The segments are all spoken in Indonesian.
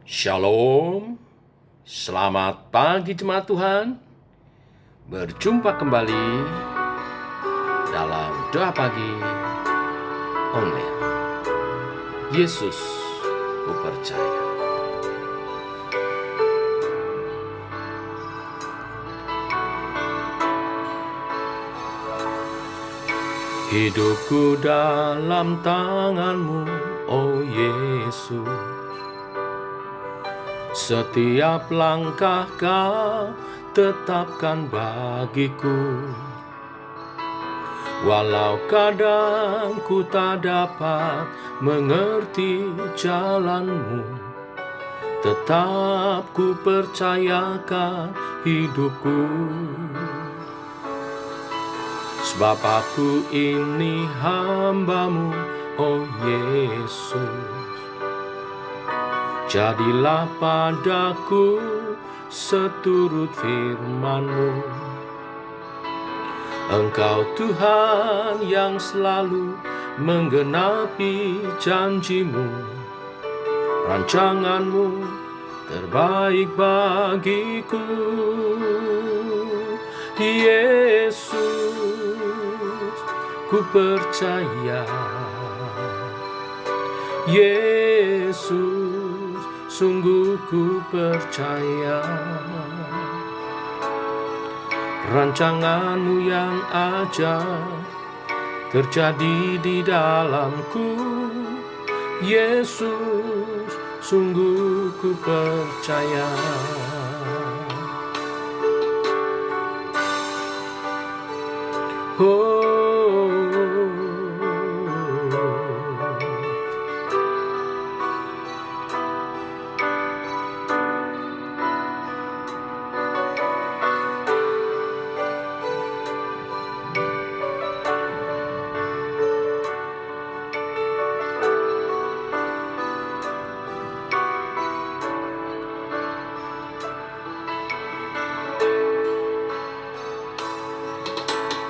Shalom, selamat pagi jemaat Tuhan. Berjumpa kembali dalam doa pagi online. Yesus, ku percaya. Hidupku dalam tangan-Mu, oh Yesus. Setiap langkah Kau tetapkan bagiku. Walau kadang ku tak dapat mengerti jalan-Mu, tetap ku percayakan hidupku. Sebab aku ini hamba-Mu, oh Yesus. Jadilah padaku seturut firman-Mu. Engkau Tuhan yang selalu menggenapi janji-Mu. Rancangan-Mu terbaik bagiku. Yesus, ku percaya. Yesus, sungguh ku percaya. Rancangan-Mu yang ajaib terjadi di dalamku. Yesus, sungguh ku percaya.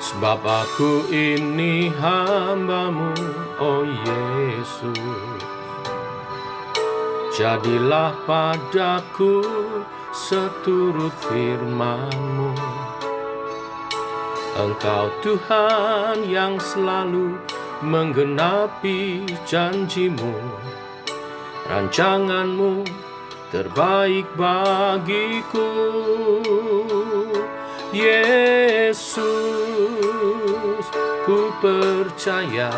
Sebab aku ini hamba-Mu, oh Yesus. Jadilah padaku seturut firman-Mu. Engkau Tuhan yang selalu menggenapi janji-Mu. Rancangan-Mu terbaik bagiku. Yesus, ku percaya.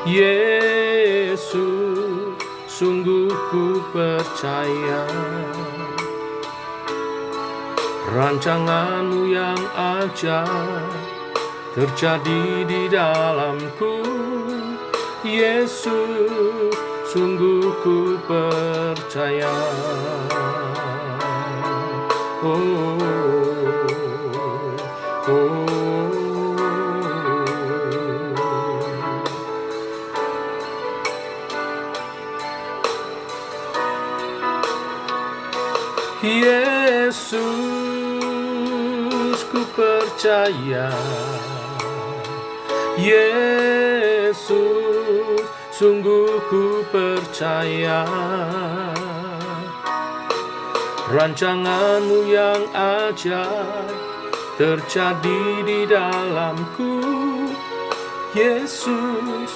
Yesus, sungguh ku percaya. Rancangan-Mu yang ajaib terjadi di dalamku. Yesus, sungguh ku percaya. Oh, oh. Yesus, ku percaya. Yesus, sungguh ku percaya. Rancangan-Mu yang ajaib terjadi di dalamku. Yesus,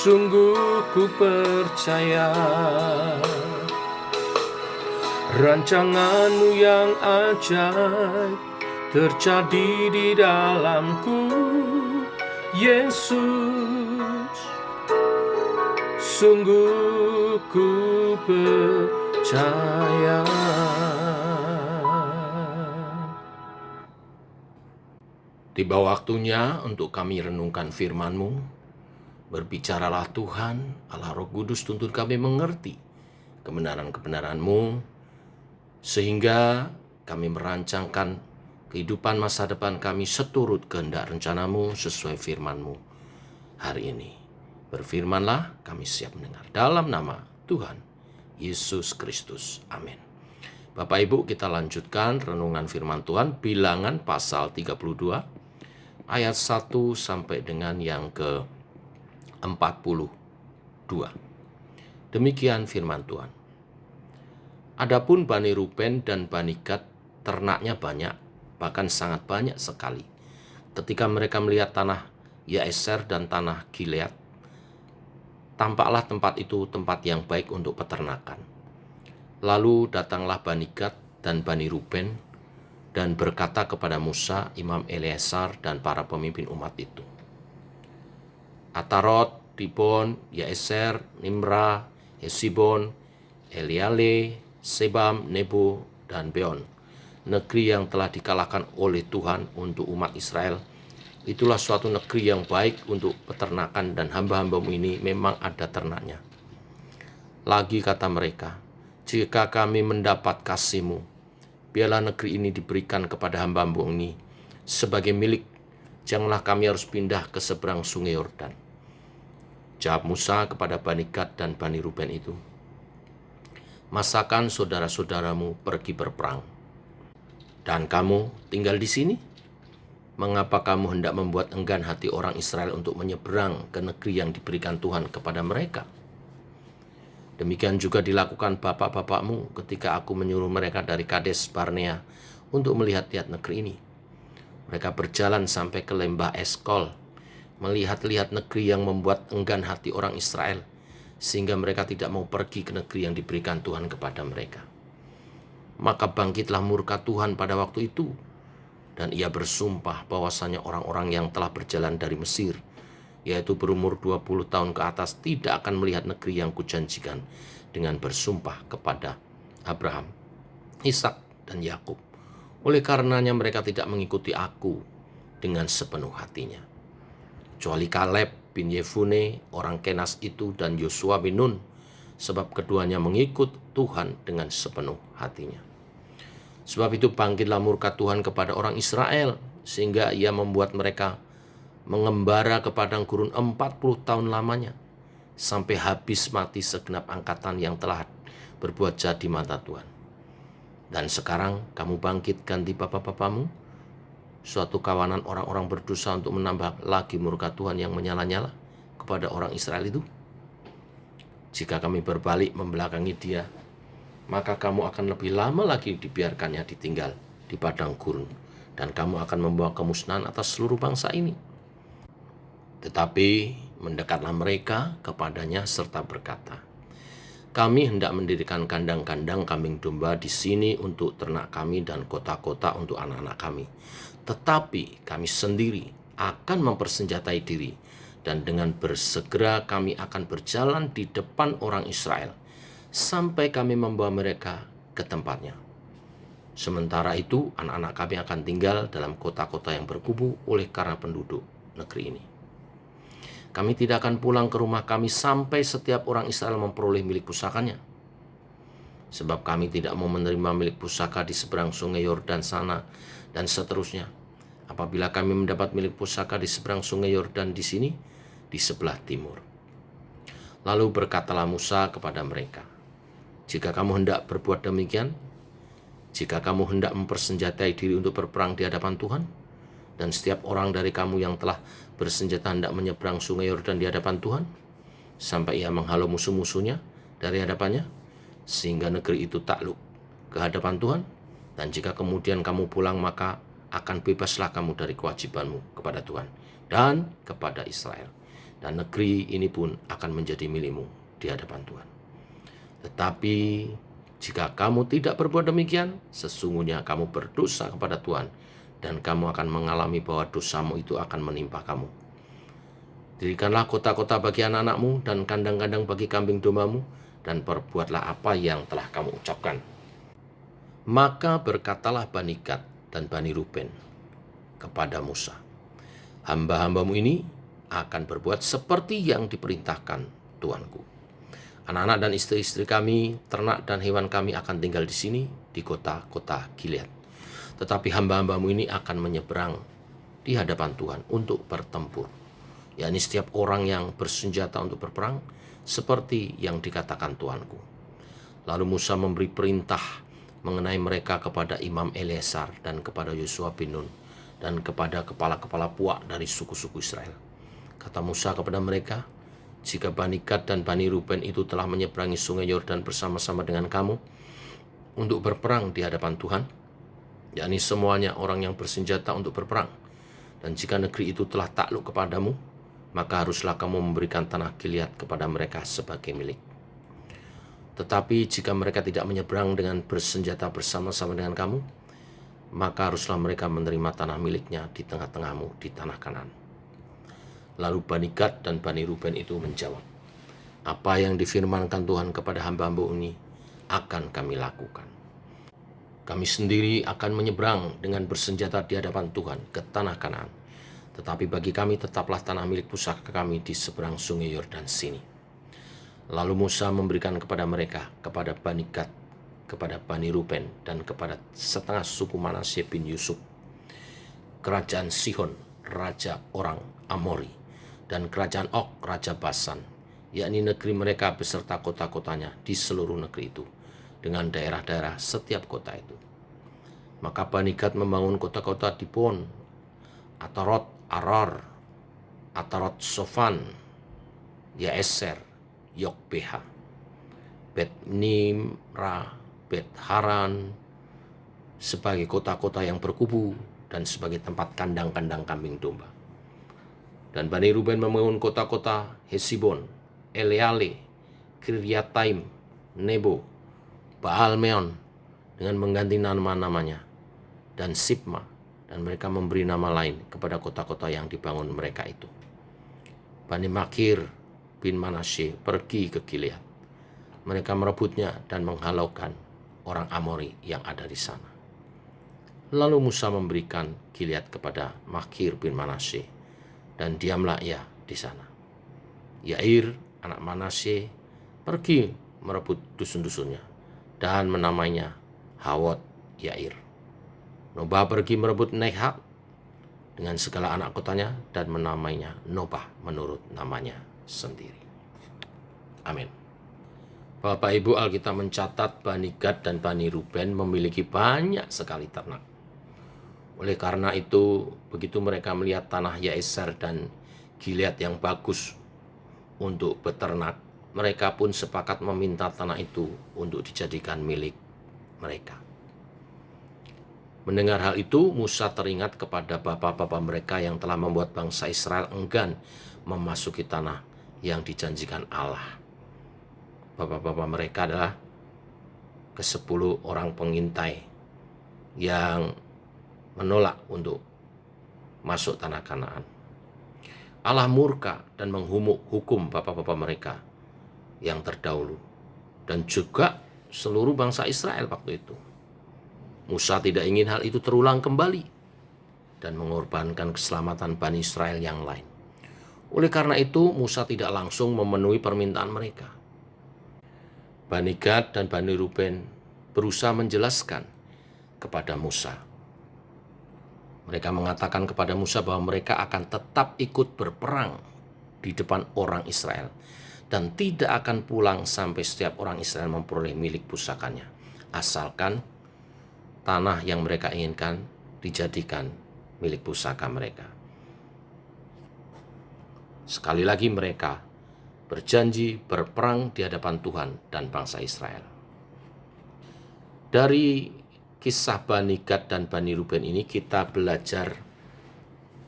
sungguh ku percaya. Rancangan-Mu yang ajaib terjadi di dalamku. Yesus, sungguh ku percaya. Tiba waktunya untuk kami renungkan firman-Mu. Berbicaralah Tuhan, Allah Roh Kudus, tuntun kami mengerti kebenaran-kebenaran-Mu, sehingga kami merancangkan kehidupan masa depan kami seturut kehendak rencana-Mu sesuai firman-Mu hari ini. Berfirmanlah, kami siap mendengar. Dalam nama Tuhan Yesus Kristus. Amin. Bapak Ibu, kita lanjutkan renungan firman Tuhan, Bilangan pasal 32, ayat 1 sampai dengan yang ke-42. Demikian firman Tuhan. Adapun Bani Ruben dan Bani Gad, ternaknya banyak, bahkan sangat banyak sekali. Ketika mereka melihat tanah Yaeser dan tanah Gilead, tampaklah tempat itu tempat yang baik untuk peternakan. Lalu datanglah Bani Gad dan Bani Ruben dan berkata kepada Musa, Imam Eleazar, dan para pemimpin umat itu, Atarot, Dibon, Yaeser, Nimra, Hesibon, Eleale, Sebam, Nebo, dan Beon, negeri yang telah dikalahkan oleh Tuhan untuk umat Israel. Itulah suatu negeri yang baik untuk peternakan, dan hamba-hambamu ini memang ada ternaknya. Lagi kata mereka, jika kami mendapat kasih-Mu, biarlah negeri ini diberikan kepada hamba-hambamu ini sebagai milik. Janganlah kami harus pindah ke seberang sungai Yordan. Jawab Musa kepada Bani Gad dan Bani Ruben itu, masakan saudara-saudaramu pergi berperang, dan kamu tinggal di sini? Mengapa kamu hendak membuat enggan hati orang Israel untuk menyeberang ke negeri yang diberikan Tuhan kepada mereka? Demikian juga dilakukan bapak-bapakmu ketika aku menyuruh mereka dari Kades Barnea untuk melihat-lihat negeri ini. Mereka berjalan sampai ke lembah Eskol, melihat-lihat negeri yang membuat enggan hati orang Israel, sehingga mereka tidak mau pergi ke negeri yang diberikan Tuhan kepada mereka. Maka bangkitlah murka Tuhan pada waktu itu, dan ia bersumpah bahwasanya orang-orang yang telah berjalan dari Mesir, yaitu berumur 20 tahun ke atas, tidak akan melihat negeri yang kujanjikan, dengan bersumpah kepada Abraham, Ishak, dan Yakub. Oleh karenanya mereka tidak mengikuti aku dengan sepenuh hatinya. Kecuali Kaleb bin Yefune, orang Kenas itu, dan Yosua bin Nun, sebab keduanya mengikut Tuhan dengan sepenuh hatinya. Sebab itu bangkitlah murka Tuhan kepada orang Israel, sehingga ia membuat mereka mengembara ke padang gurun 40 tahun lamanya, sampai habis mati segenap angkatan yang telah berbuat jahat di mata Tuhan. Dan sekarang kamu bangkit ganti bapa-bapamu, suatu kawanan orang-orang berdosa untuk menambah lagi murka Tuhan yang menyala-nyala kepada orang Israel itu. Jika kami berbalik membelakangi dia, maka kamu akan lebih lama lagi dibiarkannya ditinggal di padang gurun, dan kamu akan membawa kemusnahan atas seluruh bangsa ini. Tetapi mendekatlah mereka kepadanya serta berkata, kami hendak mendirikan kandang-kandang kambing domba di sini untuk ternak kami dan kota-kota untuk anak-anak kami. Tetapi kami sendiri akan mempersenjatai diri, dan dengan bersegera kami akan berjalan di depan orang Israel sampai kami membawa mereka ke tempatnya. Sementara itu anak-anak kami akan tinggal dalam kota-kota yang berkubu oleh karena penduduk negeri ini. Kami tidak akan pulang ke rumah kami sampai setiap orang Israel memperoleh milik pusakanya. Sebab kami tidak mau menerima milik pusaka di seberang sungai Yordan sana dan seterusnya. Apabila kami mendapat milik pusaka di seberang sungai Yordan di sini, di sebelah timur. Lalu berkatalah Musa kepada mereka, jika kamu hendak berbuat demikian, jika kamu hendak mempersenjatai diri untuk berperang di hadapan Tuhan, dan setiap orang dari kamu yang telah bersenjata hendak menyeberang sungai Yordan di hadapan Tuhan, sampai ia menghalau musuh-musuhnya dari hadapannya, sehingga negeri itu takluk ke hadapan Tuhan, dan jika kemudian kamu pulang, maka akan bebaslah kamu dari kewajibanmu kepada Tuhan dan kepada Israel, dan negeri ini pun akan menjadi milikmu di hadapan Tuhan. Tetapi jika kamu tidak berbuat demikian, sesungguhnya kamu berdosa kepada Tuhan, dan kamu akan mengalami bahwa dosamu itu akan menimpa kamu. Dirikanlah kota-kota bagi anak-anakmu dan kandang-kandang bagi kambing dombamu, dan perbuatlah apa yang telah kamu ucapkan. Maka berkatalah Bani Gad dan Bani Ruben kepada Musa, hamba-hambamu ini akan berbuat seperti yang diperintahkan Tuanku. Anak-anak dan istri-istri kami, ternak dan hewan kami akan tinggal di sini, di kota-kota Gilead. Tetapi hamba-hambamu ini akan menyeberang di hadapan Tuhan untuk bertempur, yakni setiap orang yang bersenjata untuk berperang, seperti yang dikatakan Tuanku. Lalu Musa memberi perintah mengenai mereka kepada Imam Eleazar dan kepada Yosua bin Nun dan kepada kepala-kepala puak dari suku-suku Israel. Kata Musa kepada mereka, jika Bani Gad dan Bani Ruben itu telah menyeberangi sungai Yordan bersama-sama dengan kamu, untuk berperang di hadapan Tuhan, yakni semuanya orang yang bersenjata untuk berperang. Dan jika negeri itu telah takluk kepadamu, maka haruslah kamu memberikan tanah Gilead kepada mereka sebagai milik. Tetapi jika mereka tidak menyeberang dengan bersenjata bersama-sama dengan kamu, maka haruslah mereka menerima tanah miliknya di tengah-tengahmu di tanah Kanaan. Lalu Bani Gad dan Bani Ruben itu menjawab, apa yang difirmankan Tuhan kepada hamba-hamba ini akan kami lakukan. Kami sendiri akan menyeberang dengan bersenjata di hadapan Tuhan ke tanah Kanaan. Tetapi bagi kami tetaplah tanah milik pusaka kami di seberang sungai Yordan sini. Lalu Musa memberikan kepada mereka, kepada Bani Gad, kepada Bani Ruben, dan kepada setengah suku Manasye bin Yusuf, kerajaan Sihon, raja orang Amori, dan kerajaan Og, raja Basan, yakni negeri mereka beserta kota-kotanya di seluruh negeri itu, dengan daerah-daerah setiap kota itu. Maka Bani Gad membangun kota-kota di Bon, Atarot, Arar, Atarot Sofan, Yaeser, Yokbeha, Bet Nimra, Bet Haran, sebagai kota-kota yang berkubu dan sebagai tempat kandang-kandang kambing domba. Dan Bani Ruben membangun kota-kota Hesibon, Eleale, Kiryataim, Nebo, Baalmeon dengan mengganti nama-namanya, dan Sibma, dan mereka memberi nama lain kepada kota-kota yang dibangun mereka itu. Bani Makir bin Manasye pergi ke Gilead. Mereka merebutnya dan menghalaukan orang Amori yang ada di sana. Lalu Musa memberikan Gilead kepada Makir bin Manasye, dan diamlah ia di sana. Yair, anak Manasye, pergi merebut dusun-dusunnya dan menamainya Hawot Yair. Nobah pergi merebut Nehat dengan segala anak kotanya dan menamainya Nobah menurut namanya sendiri. Amin. Bapak Ibu, Alkitab mencatat Bani Gad dan Bani Ruben memiliki banyak sekali ternak. Oleh karena itu, begitu mereka melihat tanah Yaeser dan Gilead yang bagus untuk beternak, mereka pun sepakat meminta tanah itu untuk dijadikan milik mereka. Mendengar hal itu, Musa teringat kepada bapak-bapak mereka yang telah membuat bangsa Israel enggan memasuki tanah yang dijanjikan Allah. Bapak-bapak mereka adalah ke-10 orang pengintai yang menolak untuk masuk tanah Kanaan. Allah murka dan menghukum bapak-bapak mereka yang terdahulu dan juga seluruh bangsa Israel waktu itu. Musa tidak ingin hal itu terulang kembali dan mengorbankan keselamatan Bani Israel yang lain. Oleh karena itu, Musa tidak langsung memenuhi permintaan mereka. Bani Gad dan Bani Ruben berusaha menjelaskan kepada Musa. Mereka mengatakan kepada Musa bahwa mereka akan tetap ikut berperang di depan orang Israel dan tidak akan pulang sampai setiap orang Israel memperoleh milik pusakanya, asalkan tanah yang mereka inginkan dijadikan milik pusaka mereka. Sekali lagi mereka berjanji berperang di hadapan Tuhan dan bangsa Israel. Dari kisah Bani Gad dan Bani Ruben ini kita belajar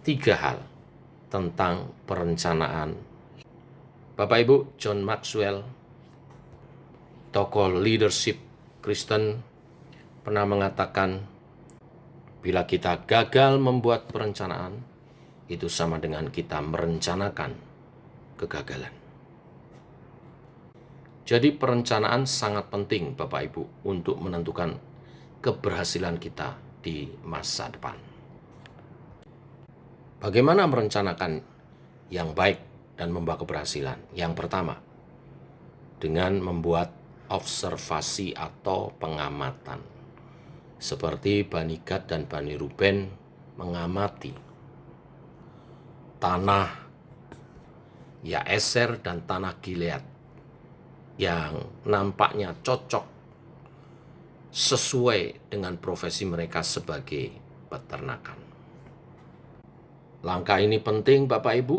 3 hal tentang perencanaan. Bapak Ibu, John Maxwell, tokoh leadership Kristen, pernah mengatakan, bila kita gagal membuat perencanaan, itu sama dengan kita merencanakan kegagalan. Jadi perencanaan sangat penting Bapak Ibu untuk menentukan keberhasilan kita di masa depan. Bagaimana merencanakan yang baik dan membawa keberhasilan? Yang pertama, dengan membuat observasi atau pengamatan. Seperti Bani Gad dan Bani Ruben mengamati tanah Yaeser dan tanah Gilead yang nampaknya cocok sesuai dengan profesi mereka sebagai peternakan. Langkah ini penting Bapak Ibu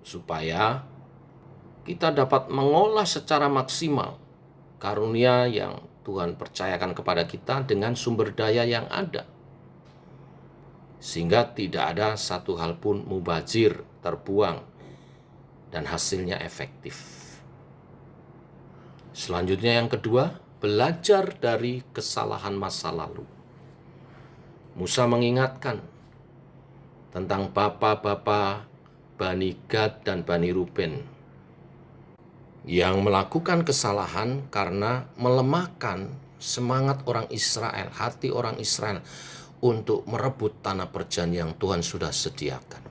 supaya kita dapat mengolah secara maksimal karunia yang Tuhan percayakan kepada kita dengan sumber daya yang ada. Sehingga tidak ada satu hal pun mubazir, terbuang, dan hasilnya efektif. Selanjutnya yang kedua, belajar dari kesalahan masa lalu. Musa mengingatkan tentang bapa-bapa Bani Gad dan Bani Ruben yang melakukan kesalahan karena melemahkan semangat orang Israel, hati orang Israel untuk merebut tanah perjanjian yang Tuhan sudah sediakan.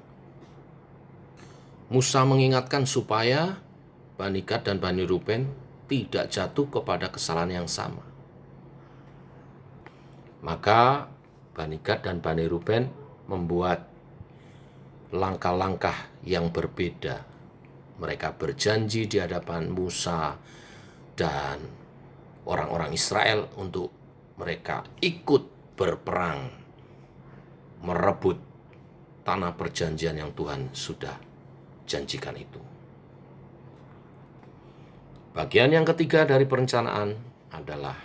Musa mengingatkan supaya Bani Gad dan Bani Ruben tidak jatuh kepada kesalahan yang sama. Maka Bani Gad dan Bani Ruben membuat langkah-langkah yang berbeda. Mereka berjanji di hadapan Musa dan orang-orang Israel untuk mereka ikut berperang merebut tanah perjanjian yang Tuhan sudah janjikan itu. Bagian yang ketiga dari perencanaan adalah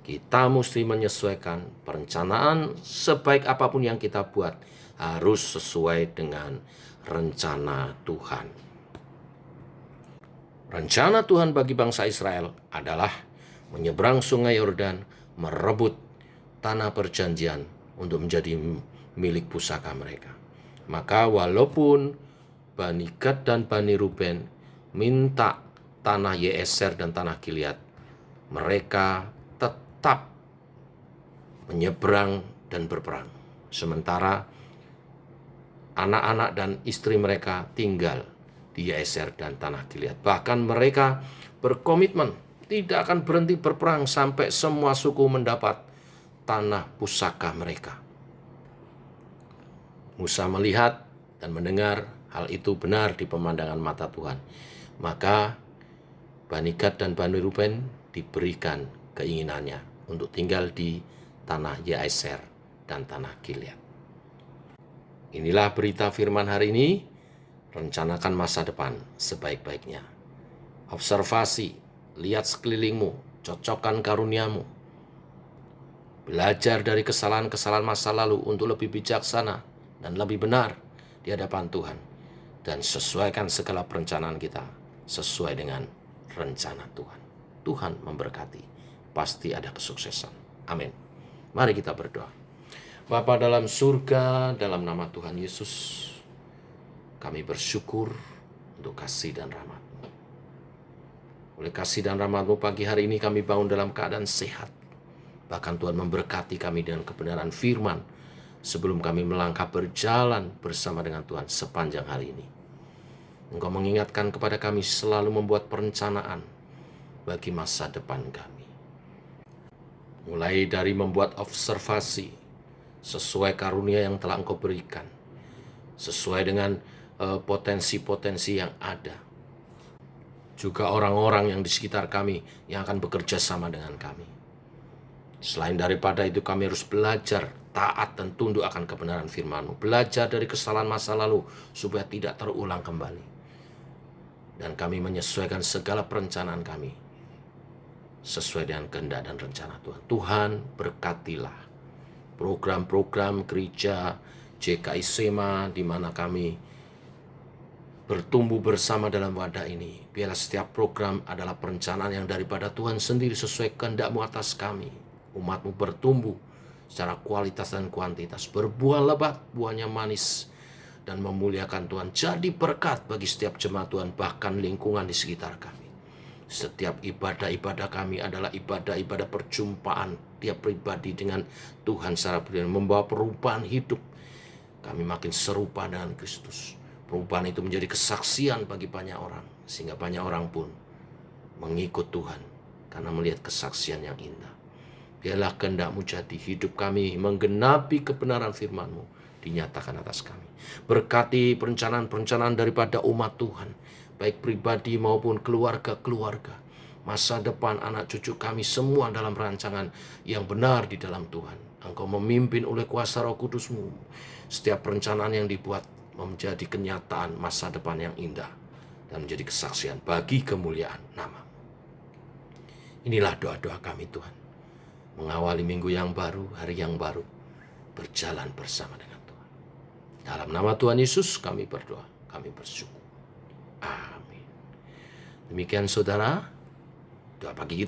kita mesti menyesuaikan perencanaan sebaik apapun yang kita buat harus sesuai dengan rencana Tuhan. Rencana Tuhan bagi bangsa Israel adalah menyeberang sungai Yordan, merebut tanah perjanjian untuk menjadi milik pusaka mereka. Maka walaupun Bani Gad dan Bani Ruben minta tanah Yeser dan tanah Gilead, mereka tetap menyeberang dan berperang. Sementara anak-anak dan istri mereka tinggal di Yeser dan tanah Gilead. Bahkan mereka berkomitmen tidak akan berhenti berperang sampai semua suku mendapat tanah pusaka mereka. Musa melihat dan mendengar hal itu benar di pemandangan mata Tuhan. Maka Bani Gad dan Bani Ruben diberikan keinginannya untuk tinggal di tanah Yeser dan tanah Gilead. Inilah berita firman hari ini, rencanakan masa depan sebaik-baiknya. Observasi, lihat sekelilingmu, cocokkan karuniamu. Belajar dari kesalahan-kesalahan masa lalu untuk lebih bijaksana dan lebih benar di hadapan Tuhan. Dan sesuaikan segala perencanaan kita sesuai dengan rencana Tuhan. Tuhan memberkati, pasti ada kesuksesan. Amin. Mari kita berdoa. Bapa dalam surga, dalam nama Tuhan Yesus, kami bersyukur untuk kasih dan rahmat-Mu. Oleh kasih dan rahmat-Mu pagi hari ini kami bangun dalam keadaan sehat. Bahkan Tuhan memberkati kami dengan kebenaran firman sebelum kami melangkah berjalan bersama dengan Tuhan sepanjang hari ini. Engkau mengingatkan kepada kami selalu membuat perencanaan bagi masa depan kami. Mulai dari membuat observasi sesuai karunia yang telah Engkau berikan, sesuai dengan potensi-potensi yang ada. Juga orang-orang yang di sekitar kami yang akan bekerja sama dengan kami. Selain daripada itu kami harus belajar taat dan tunduk akan kebenaran firman-Mu. Belajar dari kesalahan masa lalu supaya tidak terulang kembali. Dan kami menyesuaikan segala perencanaan kami sesuai dengan kehendak dan rencana Tuhan. Tuhan berkatilah program-program gereja JKI Sema di mana kami bertumbuh bersama dalam wadah ini. Biarlah setiap program adalah perencanaan yang daripada Tuhan sendiri sesuai kehendak-Mu atas kami. Umat-Mu bertumbuh secara kualitas dan kuantitas, berbuah lebat, buahnya manis, dan memuliakan Tuhan. Jadi berkat bagi setiap jemaat Tuhan, bahkan lingkungan di sekitar kami. Setiap ibadah-ibadah kami adalah ibadah-ibadah perjumpaan tiap pribadi dengan Tuhan secara pribadi, membawa perubahan hidup. Kami makin serupa dengan Kristus. Perubahan itu menjadi kesaksian bagi banyak orang, sehingga banyak orang pun mengikut Tuhan karena melihat kesaksian yang indah. Biarlah kehendak-Mu jadi, hidup kami menggenapi kebenaran firman-Mu dinyatakan atas kami. Berkati perencanaan-perencanaan daripada umat Tuhan, baik pribadi maupun keluarga-keluarga. Masa depan anak cucu kami semua dalam rancangan yang benar di dalam Tuhan. Engkau memimpin oleh kuasa Roh Kudus-Mu. Setiap perencanaan yang dibuat menjadi kenyataan masa depan yang indah dan menjadi kesaksian bagi kemuliaan nama. Inilah doa-doa kami Tuhan. Mengawali minggu yang baru, hari yang baru, berjalan bersama dengan Tuhan. Dalam nama Tuhan Yesus kami berdoa, kami bersyukur. Amin. Demikian saudara, doa pagi kita.